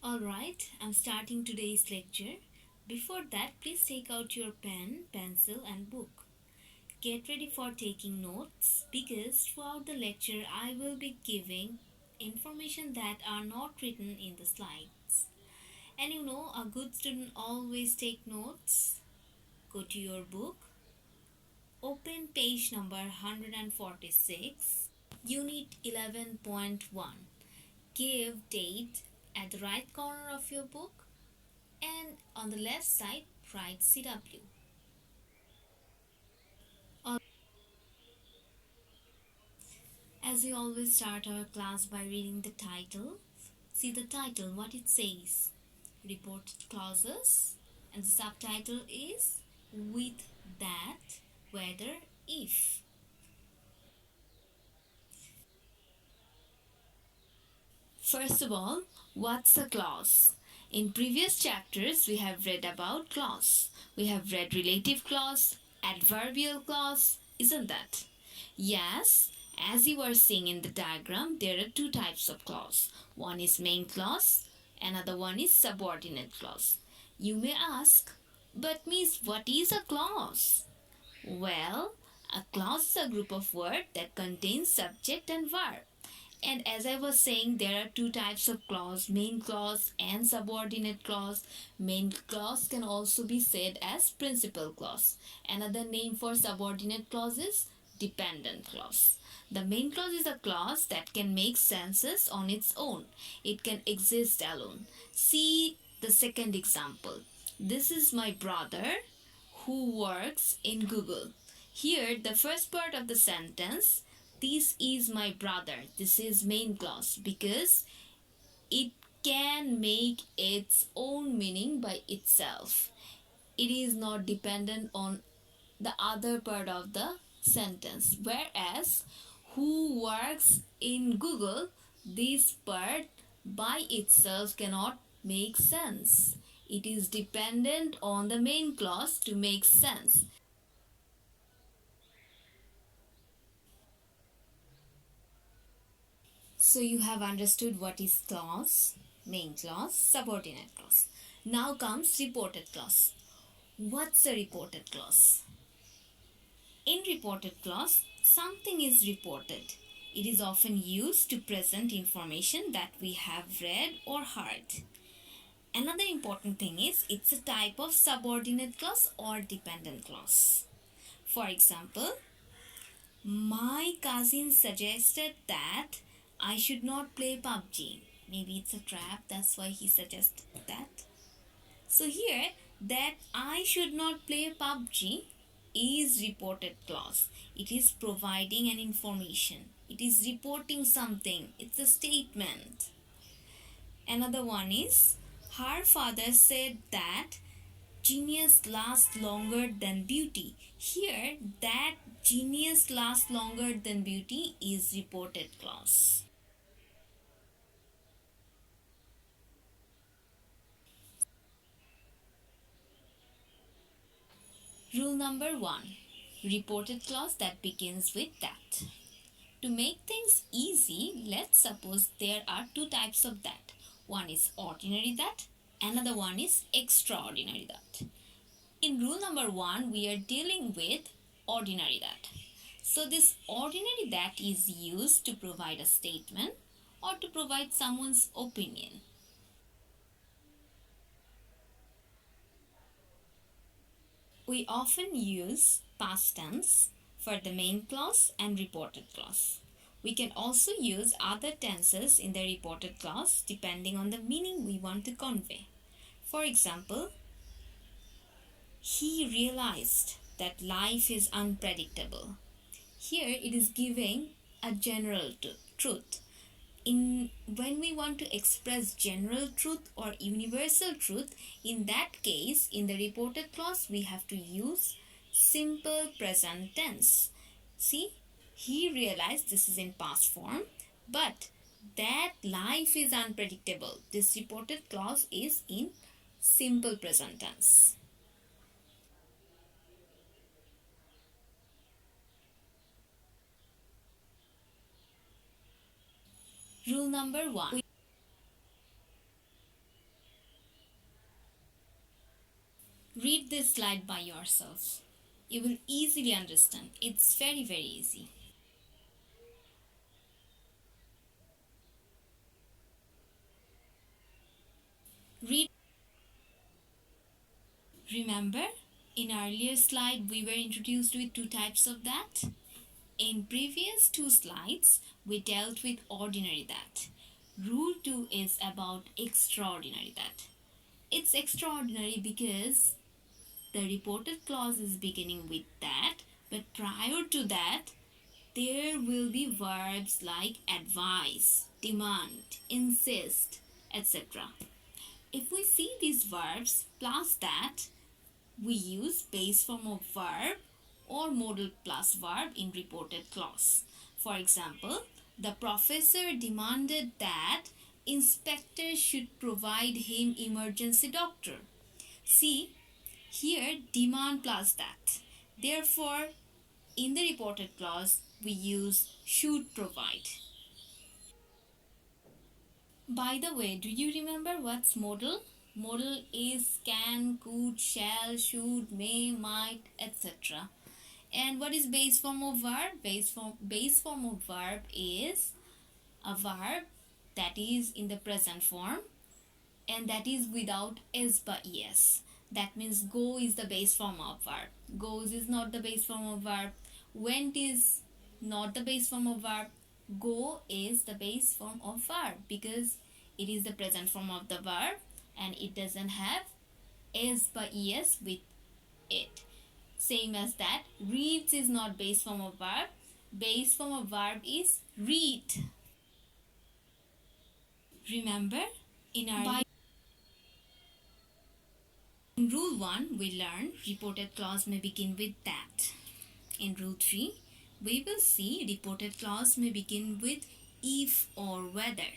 Alright, I'm starting today's lecture. Before that, please take out your pen, pencil, and book. Get ready for taking notes because throughout the lecture, I will be giving information that are not written in the slides. And a good student always take notes. Go to your book, open page number 146, unit 11.1. Give date at the right corner of your book and on the left side write CW. As we always start our class by reading the title, see the title, what it says. Reported clauses, and the subtitle is with that, whether, if. First of all, what's a clause? In previous chapters, we have read about clause. We have read relative clause, adverbial clause, isn't that? Yes, as you are seeing in the diagram, there are two types of clause. One is main clause, another one is subordinate clause. You may ask, but Miss, what is a clause? Well, a clause is a group of words that contains subject and verb. And as I was saying, there are two types of clause, main clause and subordinate clause. Main clause can also be said as principal clause. Another name for subordinate clause is dependent clause. The main clause is a clause that can make senses on its own. It can exist alone. See the second example. This is my brother who works in Google. Here, the first part of the sentence, this is my brother. This is main clause because it can make its own meaning by itself. It is not dependent on the other part of the sentence. Whereas, who works in Google, this part by itself cannot make sense. It is dependent on the main clause to make sense. So you have understood what is clause, main clause, subordinate clause. Now comes reported clause. What's a reported clause? In reported clause, something is reported. It is often used to present information that we have read or heard. Another important thing is it's a type of subordinate clause or dependent clause. For example, my cousin suggested that I should not play PUBG. Maybe it's a trap, that's why he suggested that. So here, that I should not play PUBG is reported clause. It is providing an information. It is reporting something. It's a statement. Another one is her father said that genius lasts longer than beauty. Here, that genius lasts longer than beauty is reported clause. Rule number 1. Reported clause that begins with that. To make things easy, let's suppose there are two types of that. One is ordinary that, another one is extraordinary that. In rule number 1, we are dealing with ordinary that. So this ordinary that is used to provide a statement or to provide someone's opinion. We often use past tense for the main clause and reported clause. We can also use other tenses in the reported clause depending on the meaning we want to convey. For example, he realized that life is unpredictable. Here it is giving a general truth. When we want to express general truth or universal truth, in that case, in the reported clause, we have to use simple present tense. See, he realized, this is in past form, but that life is unpredictable. This reported clause is in simple present tense. Rule number 1. Read this slide by yourself. You will easily understand. It's very, very easy. Read. Remember, in earlier slide we were introduced with two types of that. In previous two slides, we dealt with ordinary that. Rule 2 is about extraordinary that. It's extraordinary because the reported clause is beginning with that, but prior to that, there will be verbs like advise, demand, insist, etc. If we see these verbs plus that, we use base form of verb or modal plus verb in reported clause. For example, the professor demanded that inspector should provide him emergency doctor. See, here demand plus that. Therefore, in the reported clause, we use should provide. By the way, do you remember what's modal? Modal is can, could, shall, should, may, might, etc. And what is base form of verb? Base form of verb is a verb that is in the present form and that is without s but es. That means go is the base form of verb. Goes is not the base form of verb. Went is not the base form of verb. Go is the base form of verb because it is the present form of the verb and it doesn't have s but es with it. Same as that, reads is not base form of verb. Base form of verb is read. Remember, in our in rule 1 we learn reported clause may begin with that. In rule 3 we will see reported clause may begin with if or whether.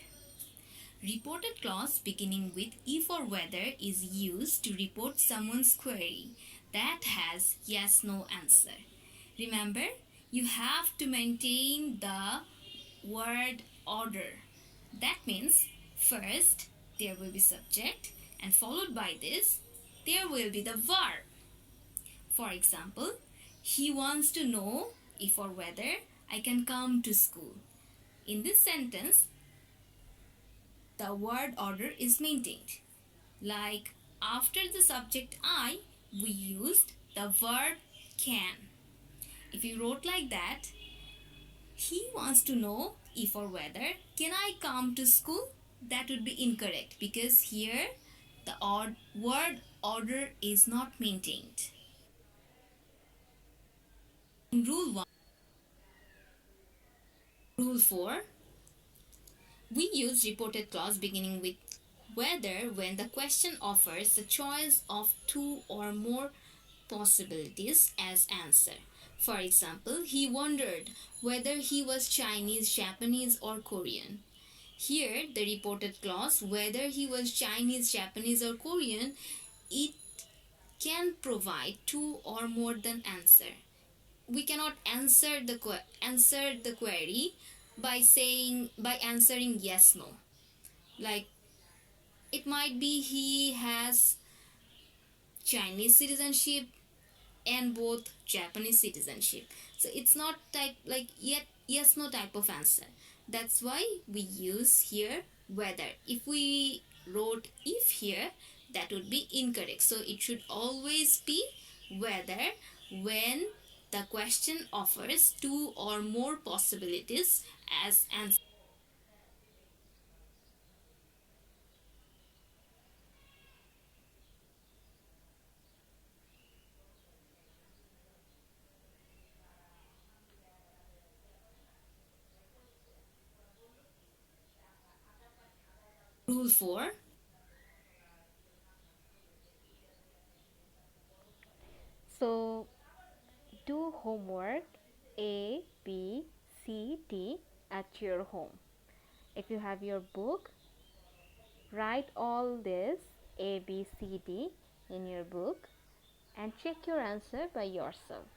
Reported clause beginning with if or whether is used to report someone's query that has yes no answer. Remember, you have to maintain the word order. That means first there will be subject and followed by this there will be the verb. For example, he wants to know if or whether I can come to school. In this sentence, the word order is maintained. Like after the subject I, we used the verb can. If you wrote like that, he wants to know if or whether can I come to school, that would be incorrect because here the word order is not maintained. In rule 4, we use reported clause beginning with whether when the question offers the choice of two or more possibilities as answer. For example, he wondered whether he was Chinese, Japanese, or Korean. Here, the reported clause, whether he was Chinese, Japanese, or Korean, it can provide two or more than answer. We cannot answer the query by answering yes no. Like it might be he has Chinese citizenship and both Japanese citizenship. So it's not type like yet yes no type of answer. That's why we use here whether. If we wrote if here, that would be incorrect. So it should always be whether when the question offers two or more possibilities as answer. Rule 4. So do homework A, B, C, D at your home. If you have your book, write all this A, B, C, D in your book and check your answer by yourself.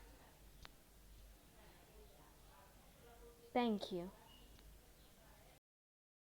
Thank you.